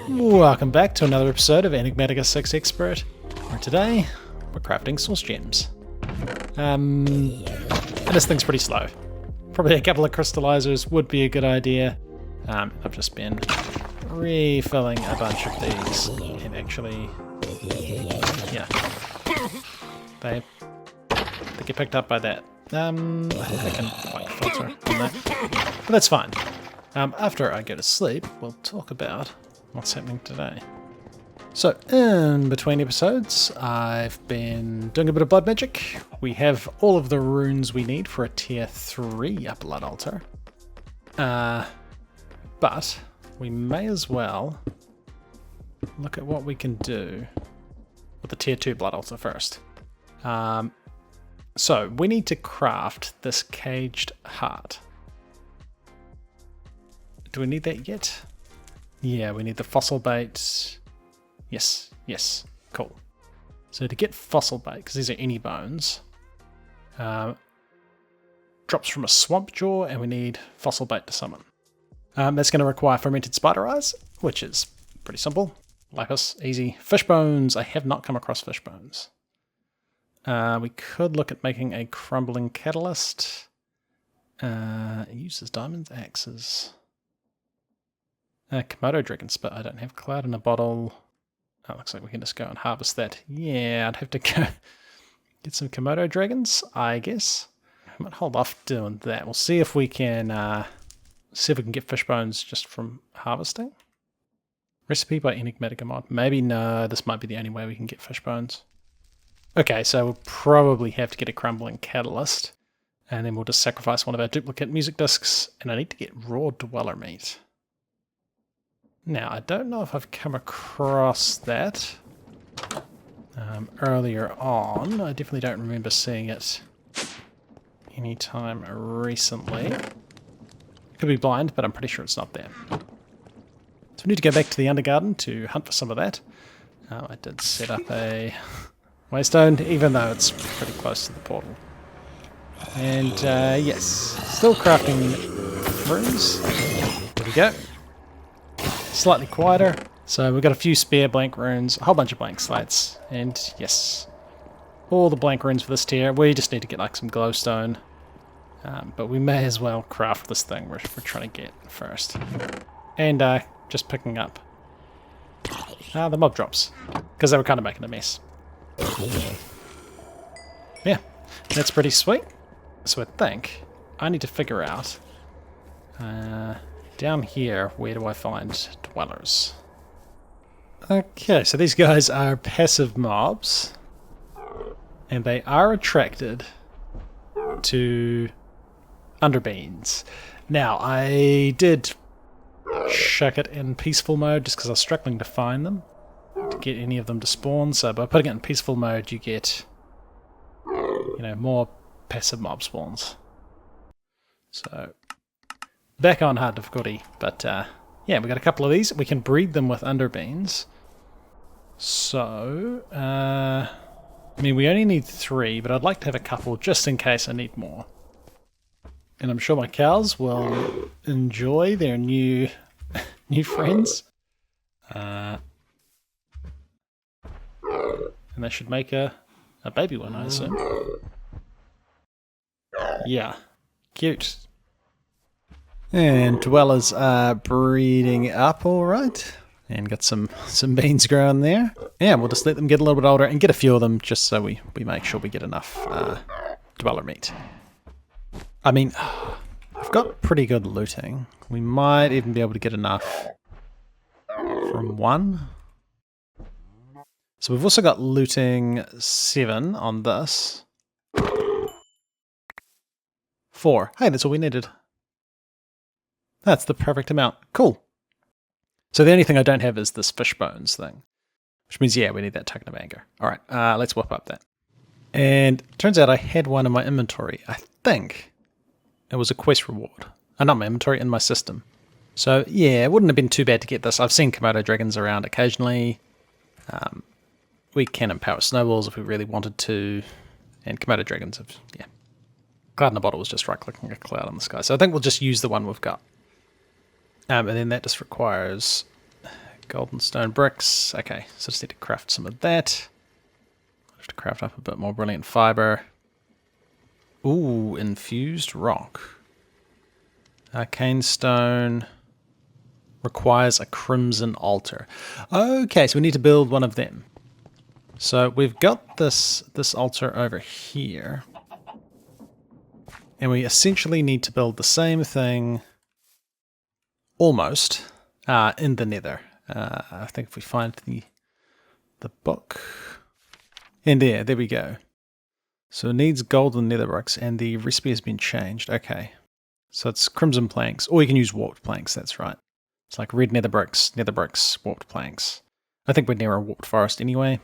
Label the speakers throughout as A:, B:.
A: Welcome back to another episode of Enigmatica 6 Expert, where today we're crafting source gems. And this thing's pretty slow. Probably a couple of crystallizers would be a good idea. I've just been refilling a bunch of these, and actually, yeah, they get picked up by that. I think I can like filter on that, but that's fine. After I go to sleep, we'll talk about what's happening today. So, in between episodes, I've been doing a bit of blood magic. We have all of the runes we need for a tier 3 blood altar. But we may as well look at what we can do with the tier 2 blood altar first. So, we need to craft this caged heart. Do we need that yet? Yeah, we need the fossil bait. Yes, cool. So to get fossil bait, because these are any bones, drops from a swamp jaw, and we need fossil bait to summon. That's going to require fermented spider eyes, which is pretty simple. Lapis, easy. Fish bones, I have not come across fish bones. We could look at making a crumbling catalyst. It uses diamonds, axes. Komodo dragon spit, I don't have. Cloud in a bottle. Oh, looks like we can just go and harvest that. Yeah, I'd have to go get some Komodo dragons, I guess. I might hold off doing that. We'll see if we can get fish bones just from harvesting. Recipe by Enigmatica mod. Maybe no, this might be the only way we can get fish bones. Okay, so we'll probably have to get a crumbling catalyst, and then we'll just sacrifice one of our duplicate music discs, and I need to get raw dweller meat. Now, I don't know if I've come across that earlier on. I definitely don't remember seeing it anytime recently. Could be blind, but I'm pretty sure it's not there. So we need to go back to the Undergarden to hunt for some of that. I did set up a waystone, even though it's pretty close to the portal. And yes, still crafting runes. There we go. Slightly quieter, so we've got a few spare blank runes, a whole bunch of blank slates, and yes, all the blank runes for this tier. We just need to get like some glowstone, but we may as well craft this thing we're trying to get first. And just picking up the mob drops, because they were kind of making a mess. Yeah, that's pretty sweet. So I think I need to figure out down here, where do I find dwellers? Okay, so these guys are passive mobs, and they are attracted to underbeans. Now, I did chuck it in peaceful mode just because I was struggling to find them, to get any of them to spawn, so by putting it in peaceful mode you get, more passive mob spawns. So back on hard difficulty, but yeah, we got a couple of these. We can breed them with underbeans. So, I mean, we only need 3, but I'd like to have a couple just in case I need more. And I'm sure my cows will enjoy their new friends. And they should make a baby one, I assume. Yeah, cute. And dwellers are breeding up all right. And got some beans growing there. Yeah, we'll just let them get a little bit older and get a few of them just so we make sure we get enough dweller meat. I mean, I've got pretty good looting. We might even be able to get enough from 1. So we've also got looting 7 on this. 4. Hey, that's all we needed. That's the perfect amount. Cool. So the only thing I don't have is this fish bones thing. Which means, yeah, we need that token of anger. Alright, let's whip up that. And it turns out I had one in my inventory. I think it was a quest reward. Not my inventory, in my system. So, yeah, it wouldn't have been too bad to get this. I've seen Komodo dragons around occasionally. We can empower snowballs if we really wanted to. And Komodo dragons have, yeah. Cloud in a bottle was just right-clicking a cloud in the sky. So I think we'll just use the one we've got. And then that just requires Golden stone bricks. Okay, so just need to craft some of that. Have to craft up a bit more brilliant fiber. Ooh, infused rock. Arcane stone requires a crimson altar. Okay, so we need to build one of them. So we've got this altar over here. And we essentially need to build the same thing almost in the nether. I think if we find the book. And there we go. So it needs golden nether bricks, and the recipe has been changed. Okay. So it's crimson planks, or you can use warped planks, that's right. It's like red nether bricks, warped planks. I think we're near a warped forest anyway.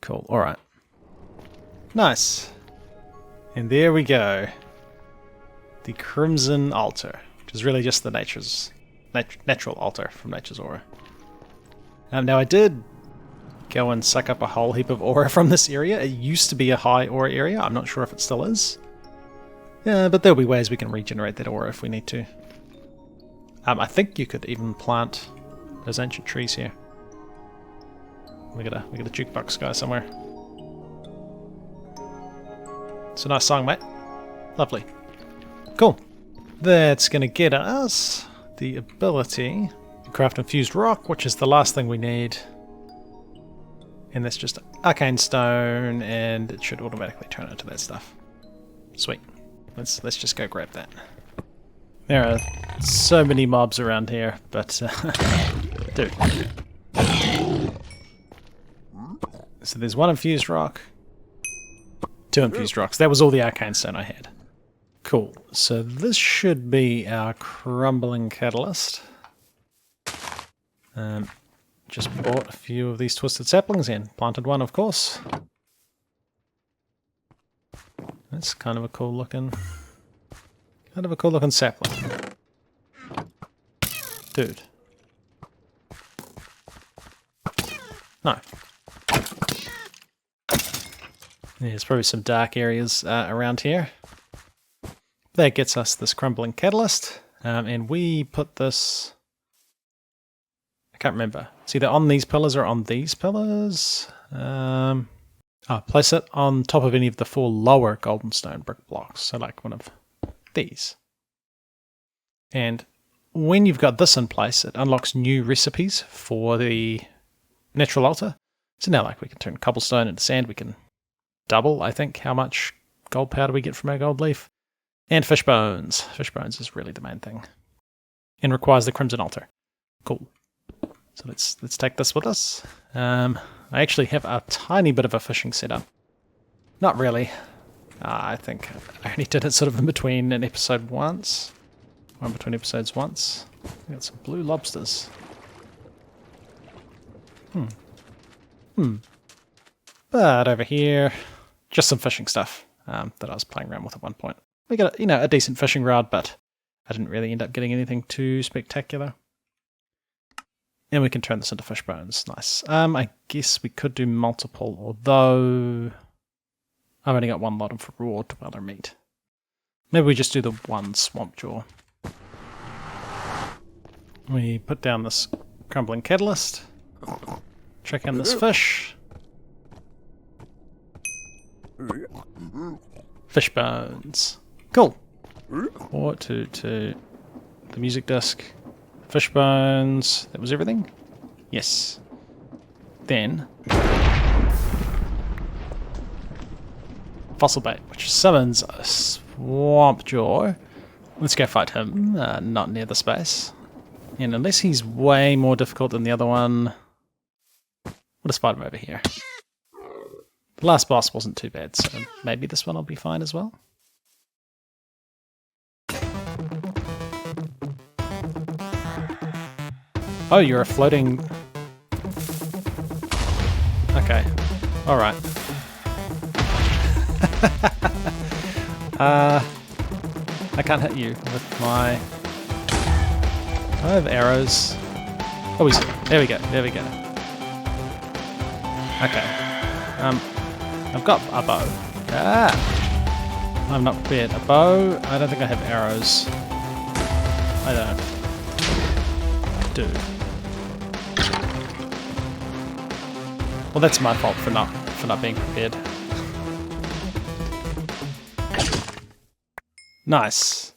A: Cool, alright. Nice. And there we go. The crimson altar, which is really just the natural altar from nature's aura. Now I did go and suck up a whole heap of aura from this area. It used to be a high aura area. I'm not sure if it still is. Yeah, but there'll be ways we can regenerate that aura if we need to. I think you could even plant those ancient trees here. We got a jukebox guy somewhere. It's a nice song, mate. Lovely. Cool. That's going to get us the ability to craft infused rock, which is the last thing we need. And that's just arcane stone, and it should automatically turn into that stuff. Sweet. Let's just go grab that. There are so many mobs around here, but dude. So there's one infused rock, two infused rocks. That was all the arcane stone I had. Cool. So this should be our crumbling catalyst. Just bought a few of these twisted saplings and planted one, of course. That's kind of a cool looking sapling. Dude. No. There's probably some dark areas around here. That gets us this crumbling catalyst, and we put this... I can't remember. It's either on these pillars or on these pillars. Place it on top of any of the 4 lower golden stone brick blocks, so like one of these. And when you've got this in place, it unlocks new recipes for the natural altar. So now, like, we can turn cobblestone into sand. We can double, I think, how much gold powder we get from our gold leaf. And fish bones. Fish bones is really the main thing. And requires the crimson altar. Cool. So let's take this with us. I actually have a tiny bit of a fishing setup. Not really. I think I only did it sort of in between an episode once. Or in between episodes once. I got some blue lobsters. But over here, just some fishing stuff that I was playing around with at one point. We got a decent fishing rod, but I didn't really end up getting anything too spectacular. And we can turn this into fish bones. Nice. I guess we could do multiple, although I've only got one lot of raw dweller meat. Maybe we just do the one swamp jaw. We put down this crumbling catalyst. Check in this fish. Fish bones. Cool. 4, 2, 2. The music disc. Fish bones. That was everything? Yes. Then fossil bait, which summons a swamp jaw. Let's go fight him. Not near the space. And unless he's way more difficult than the other one, we'll just fight him over here. The last boss wasn't too bad, so maybe this one will be fine as well. Oh, you're a floating... Okay. Alright. I can't hit you with my... I have arrows. Oh, there we go. There we go. Okay. I've got a bow. I'm not prepared. A bow? I don't think I have arrows. I don't. Dude. Well, that's my fault for not being prepared. Nice.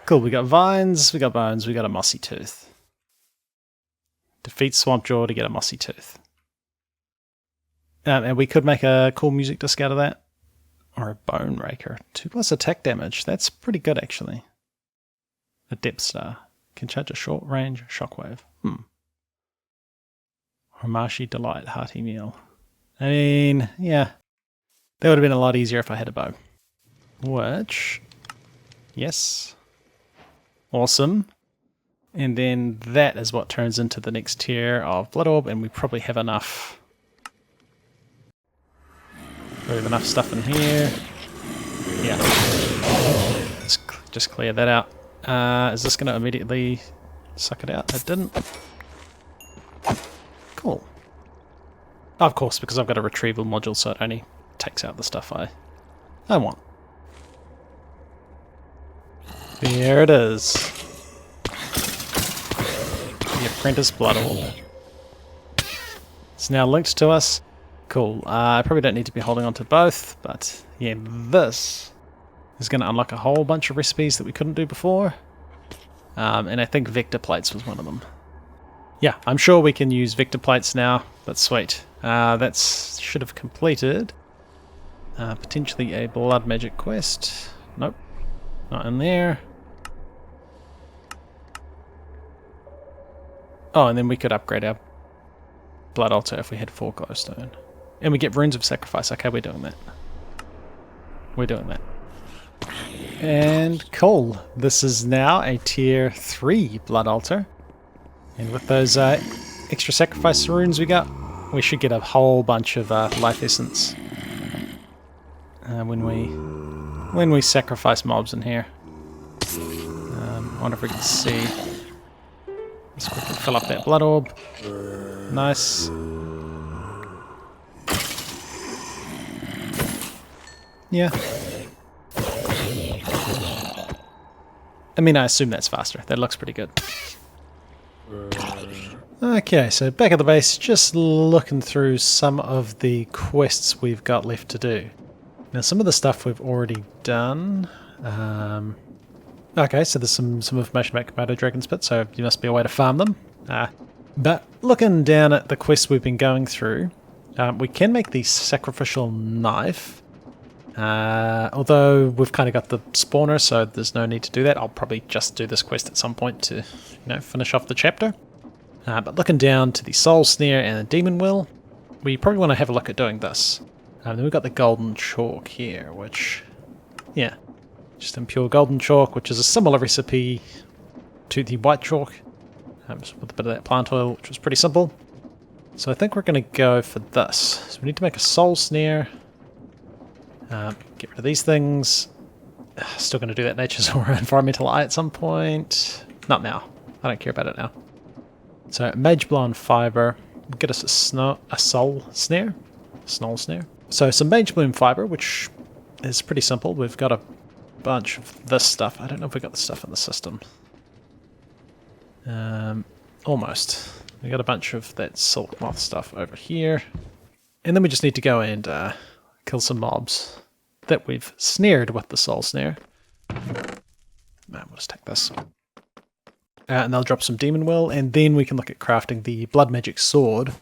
A: Cool, we got vines, we got bones, we got a mossy tooth. Defeat Swamp Jaw to get a mossy tooth. And we could make a cool music disc out of that. Or a bone raker. 2+ attack damage. That's pretty good, actually. A depth star. Can charge a short range shockwave. Hamashi Delight Hearty Meal. I mean, yeah. That would have been a lot easier if I had a bow. Which... Yes. Awesome. And then that is what turns into the next tier of Blood Orb, and we probably have enough... We have enough stuff in here. Yeah. Let's just clear that out. Is this going to immediately suck it out? It didn't. Cool. Of course, because I've got a retrieval module, so it only takes out the stuff I want. There it is. The Apprentice Blood Orb. It's now linked to us. Cool. I probably don't need to be holding on to both, but yeah, this is going to unlock a whole bunch of recipes that we couldn't do before. And I think Vector Plates was one of them. Yeah, I'm sure we can use Vector Plates now. That's sweet. That should have completed. Potentially a Blood Magic quest. Nope. Not in there. Oh, and then we could upgrade our Blood Altar if we had 4 glowstone. And we get Runes of Sacrifice. Okay, we're doing that. We're doing that. And cool. This is now a tier 3 Blood Altar. And with those extra sacrifice runes we got, we should get a whole bunch of life essence when we sacrifice mobs in here. I wonder if we can see. Let's quickly fill up that Blood Orb. Nice. Yeah. I mean, I assume that's faster. That looks pretty good. Okay, so back at the base, just looking through some of the quests we've got left to do. Now, some of the stuff we've already done. Okay, so there's some information about Komodo Dragon's Pit, so there must be a way to farm them. But looking down at the quests we've been going through, we can make the sacrificial knife. Although we've kind of got the spawner, so there's no need to do that. I'll probably just do this quest at some point to, finish off the chapter. But looking down to the Soul Snare and the Demon Will, we probably want to have a look at doing this. Then we've got the Golden Chalk here, which, yeah, just impure Golden Chalk, which is a similar recipe to the White Chalk, just with a bit of that plant oil, which was pretty simple. So I think we're going to go for this. So we need to make a Soul Snare. Get rid of these things. Still going to do that Nature's Aura Environmental Eye at some point. Not now. I don't care about it now. So Mage Blonde Fiber. Get us a Soul Snare. Snoll Snare. So some Mage Bloom Fiber, which is pretty simple. We've got a bunch of this stuff. I don't know if we got the stuff in the system. Almost. We got a bunch of that Silk Moth stuff over here. And then we just need to go and kill some mobs that we've snared with the Soul Snare. We'll just take this. And they'll drop some Demon Will, and then we can look at crafting the Blood Magic Sword,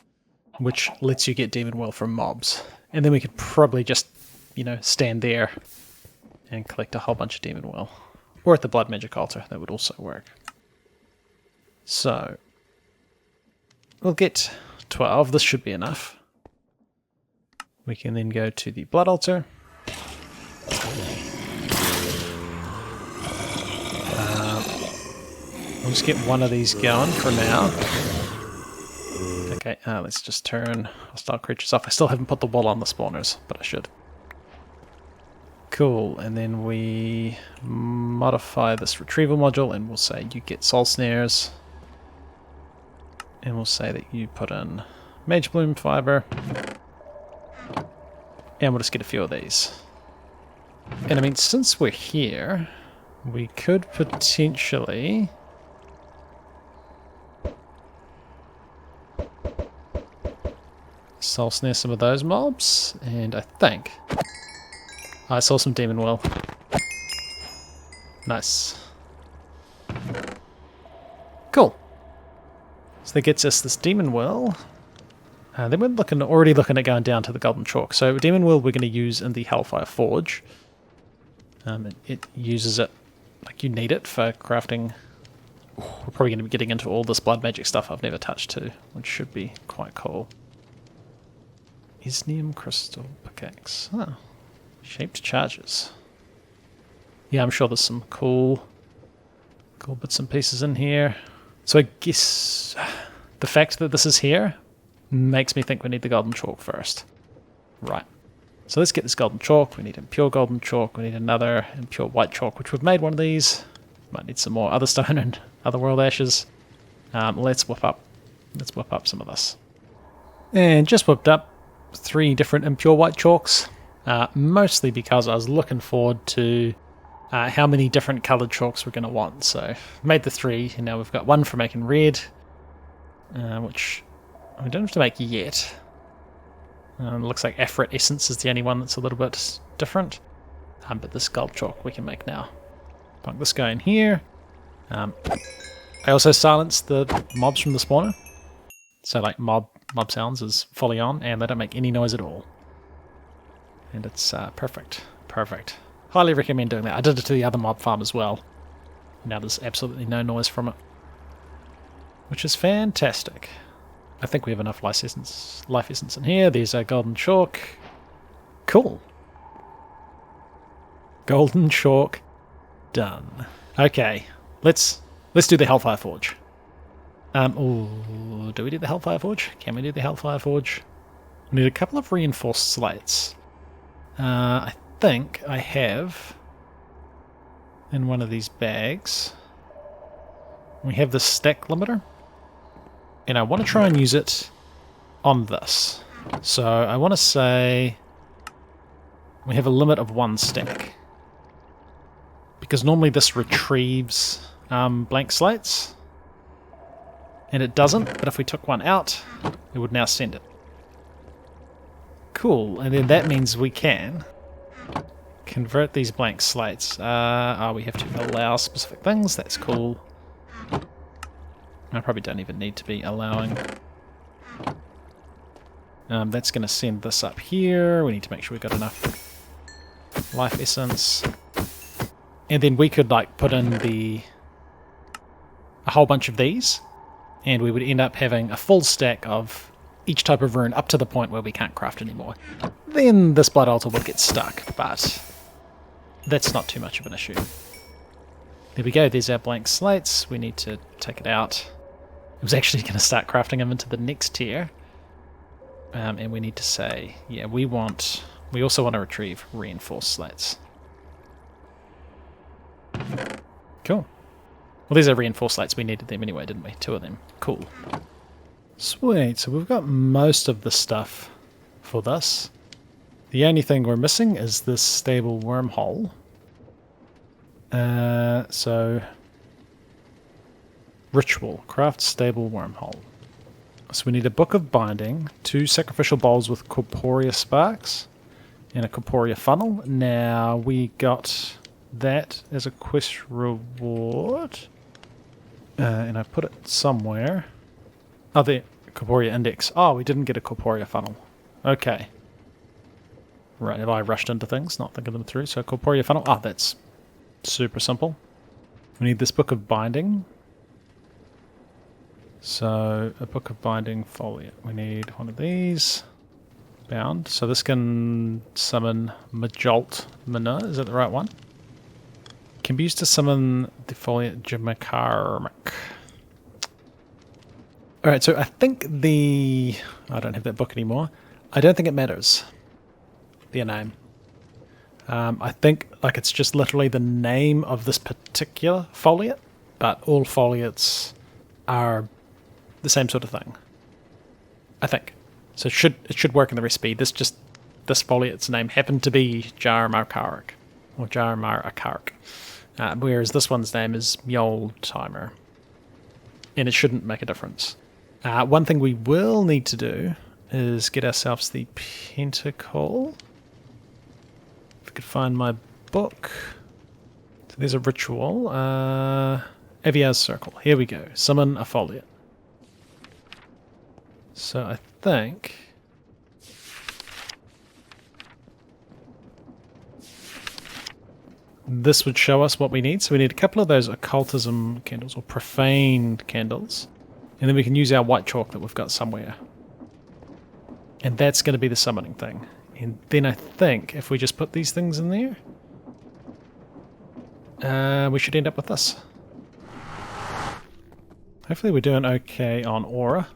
A: which lets you get Demon Will from mobs. And then we could probably just, stand there and collect a whole bunch of Demon Will. Or at the Blood Magic Altar, that would also work. So, we'll get 12, this should be enough. We can then go to the Blood Altar. We'll just get one of these going for now. Okay, let's just turn hostile creatures off. I still haven't put the wall on the spawners, but I should. Cool, and then we modify this retrieval module and we'll say you get Soul Snares. And we'll say that you put in Mage Bloom Fiber. And we'll just get a few of these. And I mean, since we're here, we could potentially So I'll snare some of those mobs, and I think I saw some demon will. Nice. Cool. So that gets us this demon will. Then we're already looking at going down to the golden chalk. So demon will we're going to use in the hellfire forge. It uses it like you need it for crafting. We're probably going to be getting into all this blood magic stuff I've never touched too, which should be quite cool. Isnium crystal pickaxe. Oh, shaped charges. Yeah, I'm sure there's some cool bits and pieces in here. So I guess the fact that this is here makes me think we need the golden chalk first. Right. So let's get this golden chalk. We need impure golden chalk. We need another impure white chalk, which we've made one of these. Might need some more other stone and other world ashes. Let's whip up some of this. And just whipped up 3 different impure white chalks. Mostly because I was looking forward to how many different coloured chalks we're going to want. So made the 3, and now we've got 1 for making red, which we don't have to make yet. Looks like Afrit Essence is the only one that's a little bit different. But this gold chalk we can make now. Plug this guy in here. I also silenced the mobs from the spawner. So like mob sounds is fully on, and they don't make any noise at all. And it's perfect. Perfect. Highly recommend doing that. I did it to the other mob farm as well. Now there's absolutely no noise from it, which is fantastic. I think we have enough life essence in here. There's our golden chalk. Cool. Golden chalk done. Okay, let's do the hellfire forge. Ooh, do we do the hellfire forge? Can we do the hellfire forge? We need a couple of reinforced slates. I think I have in one of these bags. We have the stack limiter. And I want to try and use it on this. So I want to say we have a limit of 1 stack. Because normally this retrieves blank slates. And it doesn't, but if we took one out, it would now send it. Cool, and then that means we can convert these blank slates. We have to allow specific things, that's cool. I probably don't even need to be allowing. That's going to send this up here. We need to make sure we've got enough life essence. And then we could like put in a whole bunch of these, and we would end up having a full stack of each type of rune up to the point where we can't craft anymore. Then this blood altar will get stuck, but that's not too much of an issue. There we go, there's our blank slates. We need to take it out. I was actually going to start crafting them into the next tier. And we need to say, yeah, we also want to retrieve reinforced slates. Cool. Well, these are reinforced slates. We needed them anyway, didn't we? 2 of them. Cool. Sweet. So we've got most of the stuff for this. The only thing we're missing is this stable wormhole. So ritual. Craft stable wormhole. So we need a book of binding, 2 sacrificial bowls with corporea sparks, and a corporea funnel. Now we got that as a quest reward. And I put it somewhere. Oh, the corporea index. Oh, we didn't get a corporea funnel. Okay. Right, have I rushed into things, not thinking them through? So corporea funnel. Oh, that's super simple. We need this book of binding. So a book of binding foliate. We need one of these. Bound. So this can summon Majolt Mana. Is that the right one? Can be used to summon the foliate Jamakarmak. Alright, so I think I don't have that book anymore. I don't think it matters. Their name. I think like it's just literally the name of this particular foliate, but all foliates are the same sort of thing. I think. So it should work in the recipe. This foliate's name happened to be Jarmarkarik, or Jarmarakarik. Whereas this one's name is Mjoltimer. And it shouldn't make a difference. One thing we will need to do is get ourselves the pentacle. If we could find my book. So there's a ritual. Aviar's circle. Here we go. Summon a foliot. So I think... this would show us what we need. So we need a couple of those occultism candles, or profane candles. And then we can use our white chalk that we've got somewhere. And that's going to be the summoning thing. And then I think if we just put these things in there, we should end up with this. Hopefully we're doing okay on aura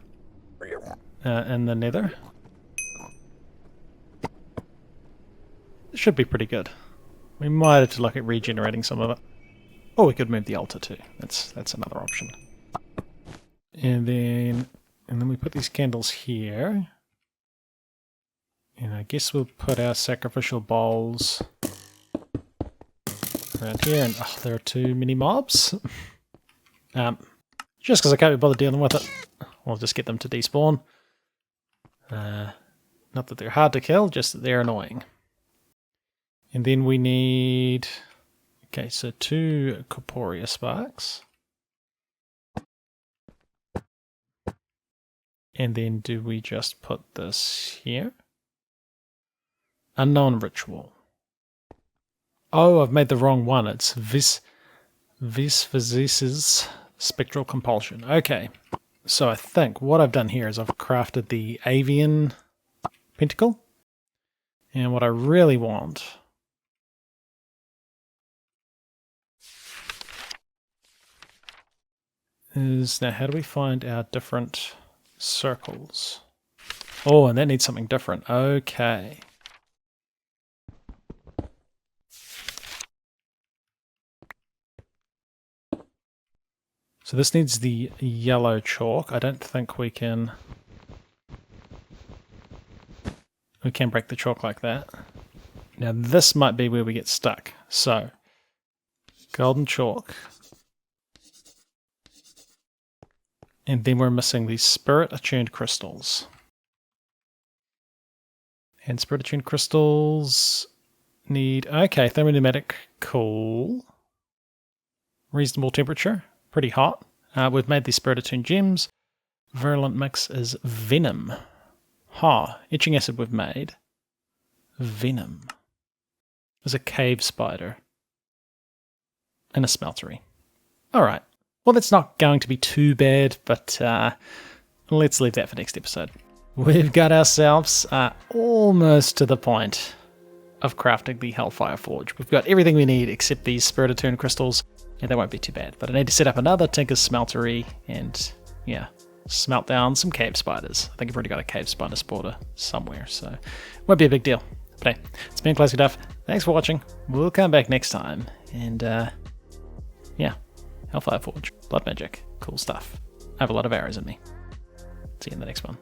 A: in the nether. It should be pretty good. We might have to look at regenerating some of it. Or we could move the altar too. That's another option. And then we put these candles here. And I guess we'll put our sacrificial bowls around here. And oh, there are too many mobs. Just because I can't be bothered dealing with it, I'll just get them to despawn. Not that they're hard to kill, just that they're annoying. And then we need... okay, so 2 corporeal sparks. And then do we just put this here? Unknown ritual. Oh, I've made the wrong one. It's Visphysis's spectral compulsion. Okay, so I think what I've done here is I've crafted the avian pentacle. And what I really want is, now how do we find our different circles? Oh, and that needs something different. Okay. So this needs the yellow chalk. I don't think we can break the chalk like that. Now this might be where we get stuck. So, golden chalk. And then we're missing the spirit-attuned crystals. And spirit-attuned crystals need... okay, thermopneumatic, cool. Reasonable temperature, pretty hot. We've made the spirit-attuned gems. Virulent mix is venom. Etching acid we've made. Venom. There's a cave spider. And a smeltery. Alright. Well, that's not going to be too bad, but let's leave that for next episode. We've got ourselves almost to the point of crafting the Hellfire Forge. We've got everything we need except these Spirit-Attuned crystals, and they won't be too bad. But I need to set up another Tinker's Smeltery and, yeah, smelt down some cave spiders. I think I've already got a cave spider spawner somewhere, so it won't be a big deal. But hey, it's been ClassicDuff. Thanks for watching. We'll come back next time, and yeah. Hellfire Forge, blood magic, cool stuff. I have a lot of arrows in me. See you in the next one.